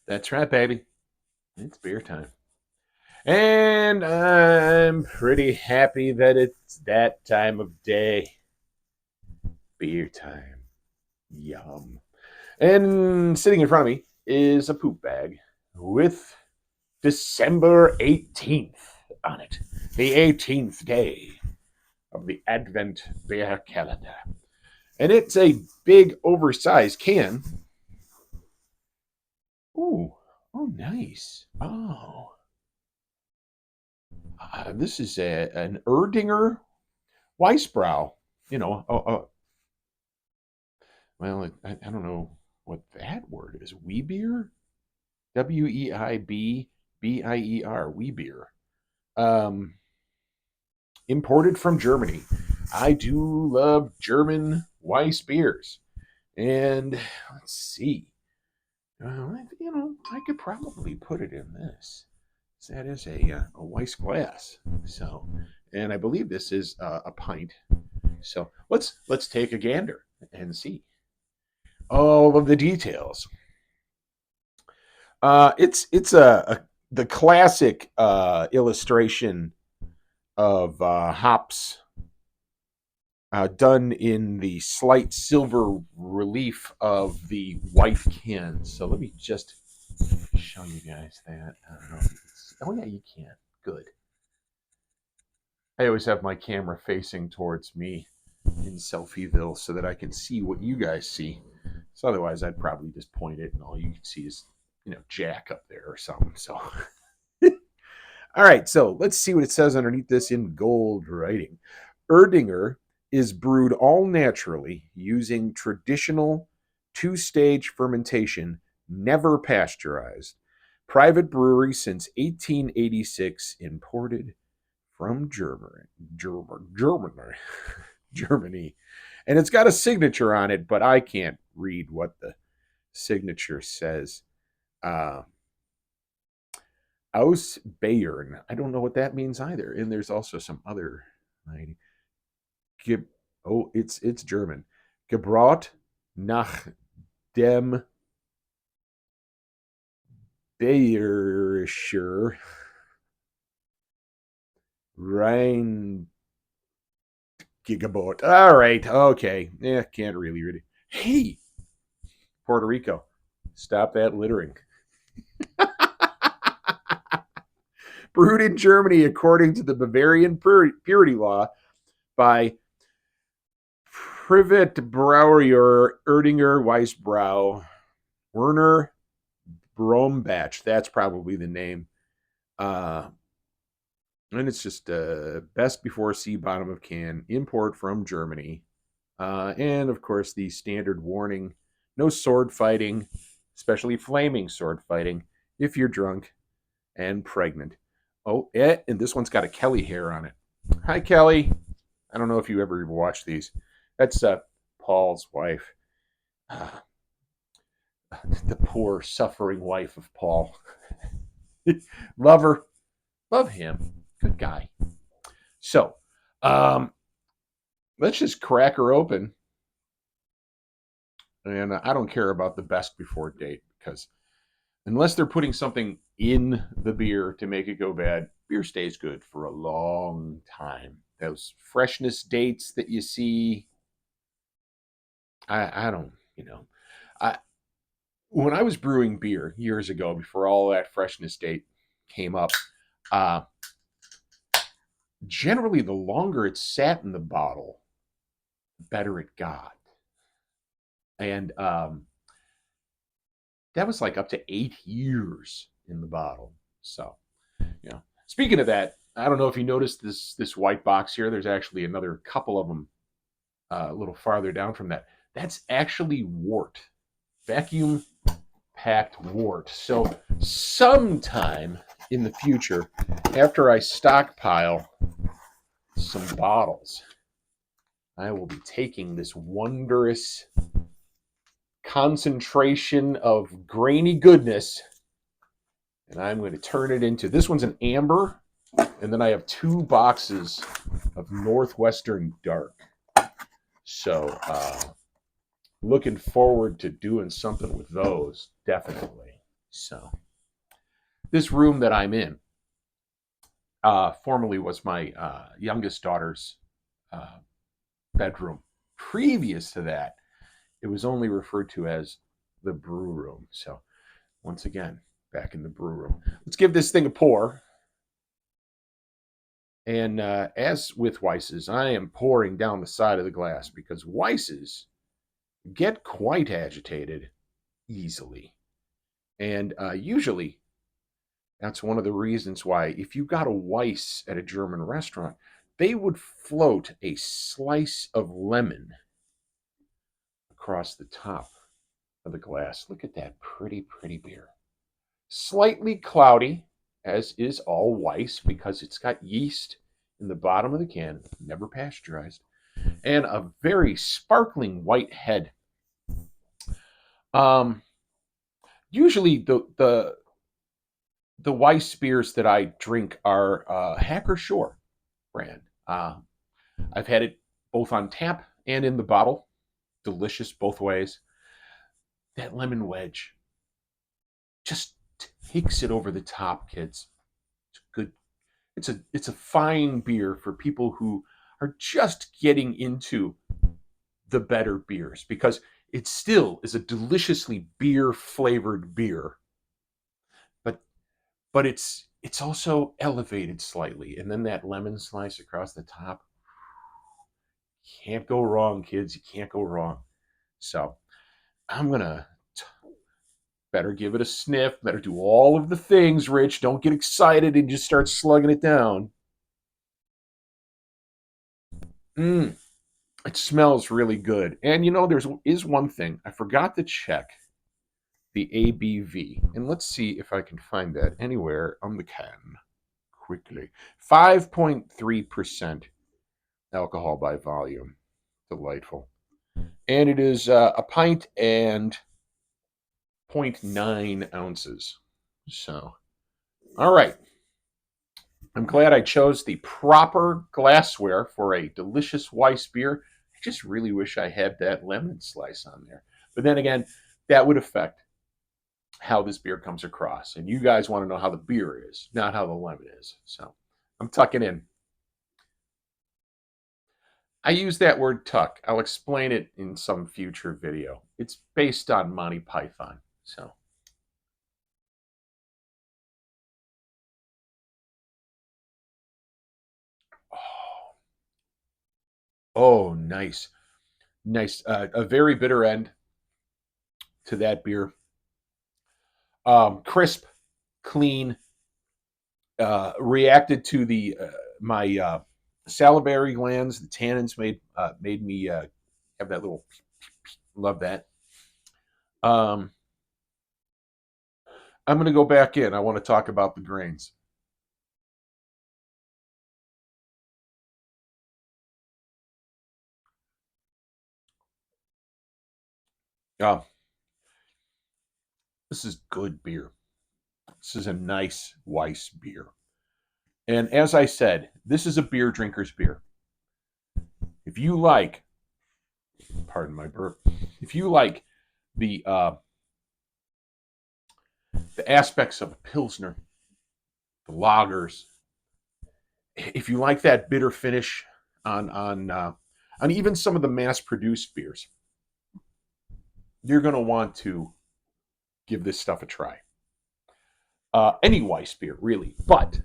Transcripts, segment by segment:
That's right, baby. It's beer time. And I'm pretty happy that it's that time of day. Beer time. Yum. And sitting in front of me is a poop bag with December 18th on it. The 18th day of the Advent beer calendar. And it's a big, oversized can. Ooh. Oh, nice. Oh. This is an Erdinger Weissbrow. You know, well, I don't know what that word is. Weebier? Weibbier. Weebier. Um, Imported from Germany. I do love German Weiss beers. And let's see. I could probably put it in this. That is a Weiss glass. So, and I believe this is a pint. So let's take a gander and see all of the details. It's the classic illustration of hops done in the slight silver relief of the white can. So let me just show you guys that. I don't know if you can see. Oh yeah, you can. Good. I always have my camera facing towards me in Selfieville so that I can see what you guys see. So otherwise, I'd probably just point it, and all you can see is, Jack up there or something. So, all right. So let's see what it says underneath this in gold writing. Erdinger is brewed all naturally using traditional two-stage fermentation, never pasteurized. Private brewery since 1886, imported from Germany. Germany. And it's got a signature on it, but I can't read what the signature says. Aus Bayern. I don't know what that means either. And there's also some other writing. It's German. Gebraut nach dem Bayerischer Rhein Gigaboat. All right. Okay. Yeah, can't really read it. Hey, Puerto Rico, stop that littering. Brewed in Germany according to the Bavarian purity law by Privatbrauer Erdinger Weissbrau Werner Brombach. That's probably the name. And it's just best before sea bottom of can, import from Germany. And of course, the standard warning: no sword fighting, especially flaming sword fighting, if you're drunk and pregnant. Oh, and this one's got a Kelly hair on it. Hi, Kelly. I don't know if you ever watched these. That's Paul's wife. The poor, suffering wife of Paul. Love her. Love him. Good guy. So, let's just crack her open. And I don't care about the best before date because unless they're putting something in the beer to make it go bad, beer stays good for a long time. Those freshness dates that you see, I don't, I when I was brewing beer years ago, before all that freshness date came up, uh, generally the longer it sat in the bottle, the better it got. And that was like up to 8 years in the bottle. So, speaking of that, I don't know if you noticed this white box here. There's actually another couple of them a little farther down from that. That's actually wort, vacuum packed wort. So sometime in the future, after I stockpile some bottles, I will be taking this wondrous concentration of grainy goodness and I'm going to turn it into, this one's an amber, and then I have 2 boxes of Northwestern Dark. So looking forward to doing something with those, definitely. So this room that I'm in formerly was my youngest daughter's uh, bedroom. Previous to that, it was only referred to as the brew room. So once again, back in the brew room. Let's give this thing a pour. And as with Weiss's, I am pouring down the side of the glass because Weiss's get quite agitated easily. And usually, that's one of the reasons why, if you got a Weiss at a German restaurant, they would float a slice of lemon across the top of the glass. Look at that pretty, pretty beer. Slightly cloudy, as is all Weiss, because it's got yeast in the bottom of the can, never pasteurized, and a very sparkling white head. Um, Usually the Weiss beers that I drink are Hacker Shore brand. I've had it both on tap and in the bottle. Delicious both ways. That lemon wedge just takes it over the top, kids. It's good. It's a fine beer for people who are just getting into the better beers, because it still is a deliciously beer flavored beer, but it's also elevated slightly, and then that lemon slice across the top. Can't go wrong, kids. You can't go wrong. So I'm gonna better give it a sniff. Better do all of the things, Rich. Don't get excited and just start slugging it down. It smells really good. And you know, is one thing I forgot to check: the ABV. And let's see if I can find that anywhere on the can quickly. 5.3% alcohol by volume. Delightful. And it is a pint and 0.9 ounces. So, all right. I'm glad I chose the proper glassware for a delicious Weiss beer. I just really wish I had that lemon slice on there. But then again, that would affect how this beer comes across. And you guys want to know how the beer is, not how the lemon is. So I'm tucking in. I use that word tuck. I'll explain it in some future video. It's based on Monty Python. So. Oh, nice. Nice. A very bitter end to that beer. Crisp, clean, reacted to the my salivary glands. The tannins made me have that little. Love that. Um, I'm going to go back in. I want to talk about the grains. Oh, this is good beer. This is a nice Weiss beer. And as I said, this is a beer drinker's beer. If you like, pardon my burp, if you like the aspects of a pilsner, the lagers, if you like that bitter finish on even some of the mass-produced beers, you're going to want to give this stuff a try. Any Weiss beer, really, but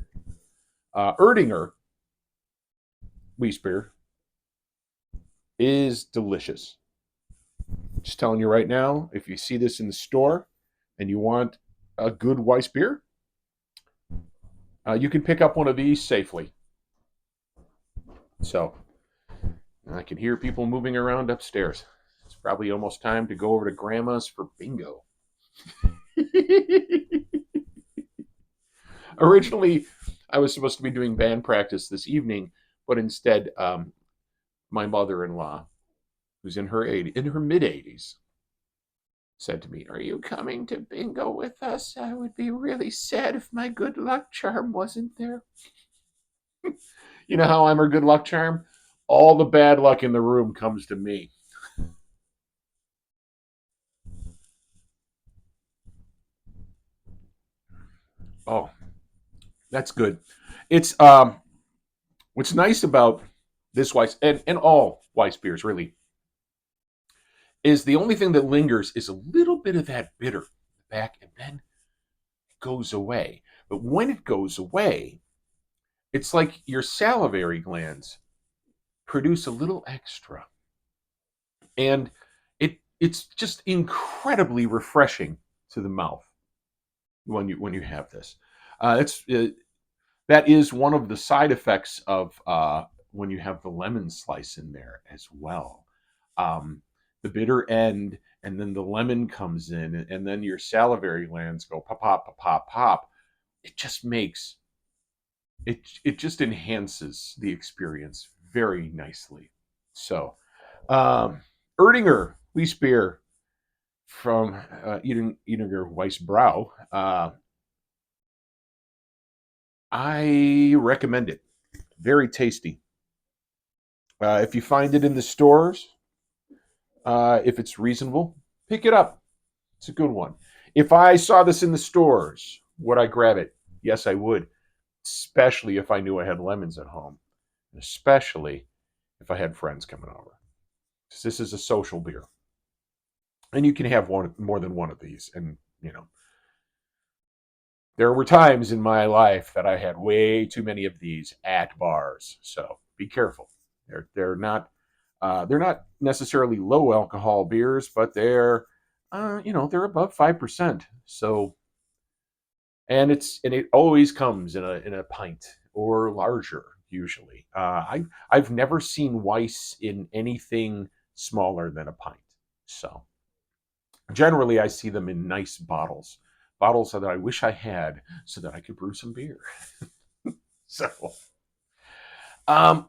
Erdinger Weissbier is delicious. Just telling you right now, if you see this in the store and you want a good Weiss beer, you can pick up one of these safely. So I can hear people moving around upstairs. It's probably almost time to go over to Grandma's for bingo. Originally, I was supposed to be doing band practice this evening, but instead, my mother-in-law, who's in her mid-80s, said to me, "Are you coming to bingo with us? I would be really sad if my good luck charm wasn't there." You know how I'm her good luck charm? All the bad luck in the room comes to me. Oh, that's good. It's what's nice about this Weiss and all Weiss beers really is the only thing that lingers is a little bit of that bitter back and then it goes away. But when it goes away, it's like your salivary glands produce a little extra. And it's just incredibly refreshing to the mouth when you have this. It's that is one of the side effects of when you have the lemon slice in there as well. The bitter end, and then the lemon comes in, and then your salivary glands go pop, pop, pop, pop, pop. It just makes it just enhances the experience very nicely. So, um, Erdinger Weissbier from Erdinger Weissbrow. I recommend it. Very tasty. If you find it in the stores, if it's reasonable, pick it up. It's a good one. If I saw this in the stores, would I grab it? Yes, I would. Especially if I knew I had lemons at home. Especially if I had friends coming over. This is a social beer. And you can have more than one of these. And, there were times in my life that I had way too many of these at bars. So be careful. They're not necessarily low alcohol beers, but they're above 5%. So and it always comes in a pint or larger usually. I've never seen Weiss in anything smaller than a pint. So generally I see them in nice bottles that I wish I had so that I could brew some beer. So um,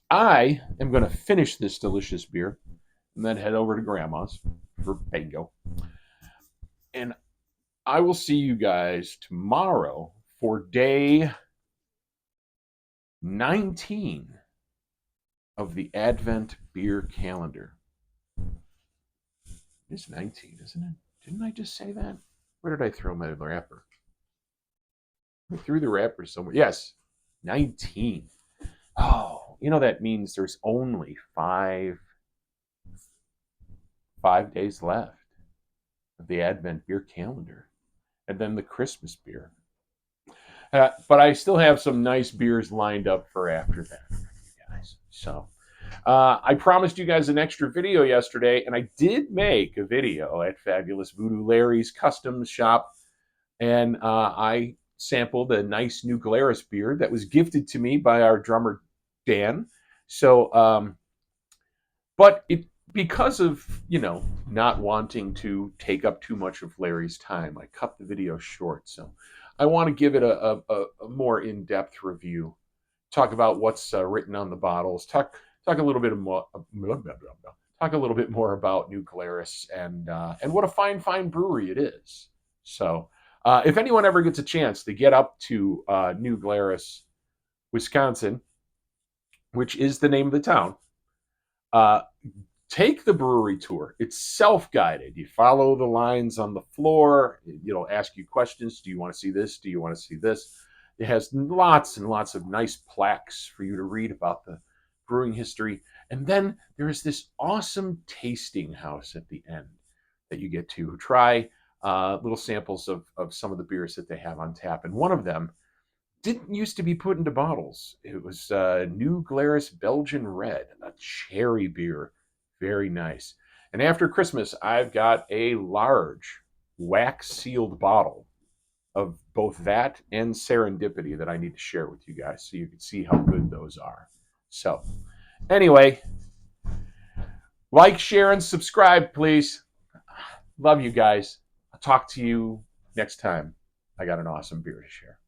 I am going to finish this delicious beer and then head over to Grandma's for bingo. And I will see you guys tomorrow for day 19 of the Advent beer calendar. It's 19, isn't it? Didn't I just say that? Where did I throw my wrapper? I threw the wrapper somewhere. Yes, 19. Oh, that means there's only five days left of the Advent beer calendar, and then the Christmas beer. But I still have some nice beers lined up for after that, guys. So I promised you guys an extra video yesterday, and I did make a video at Fabulous Voodoo Larry's Customs Shop, and I sampled a nice new Glarus beer that was gifted to me by our drummer Dan. So, but because of not wanting to take up too much of Larry's time, I cut the video short. So I want to give it a more in-depth review, talk about what's written on the bottles, talk a little bit more, talk a little bit more about New Glarus and what a fine brewery it is. So if anyone ever gets a chance to get up to New Glarus, Wisconsin, which is the name of the town, take the brewery tour. It's self-guided. You follow the lines on the floor. It'll ask you questions. Do you want to see this? Do you want to see this? It has lots and lots of nice plaques for you to read about the brewing history. And then there is this awesome tasting house at the end that you get to try little samples of some of the beers that they have on tap. And one of them didn't used to be put into bottles. It was New Glarus Belgian Red, a cherry beer. Very nice. And after Christmas, I've got a large wax sealed bottle of both that and Serendipity that I need to share with you guys so you can see how good those are. So, anyway, like, share, and subscribe, please. Love you guys. I'll talk to you next time. I got an awesome beer to share.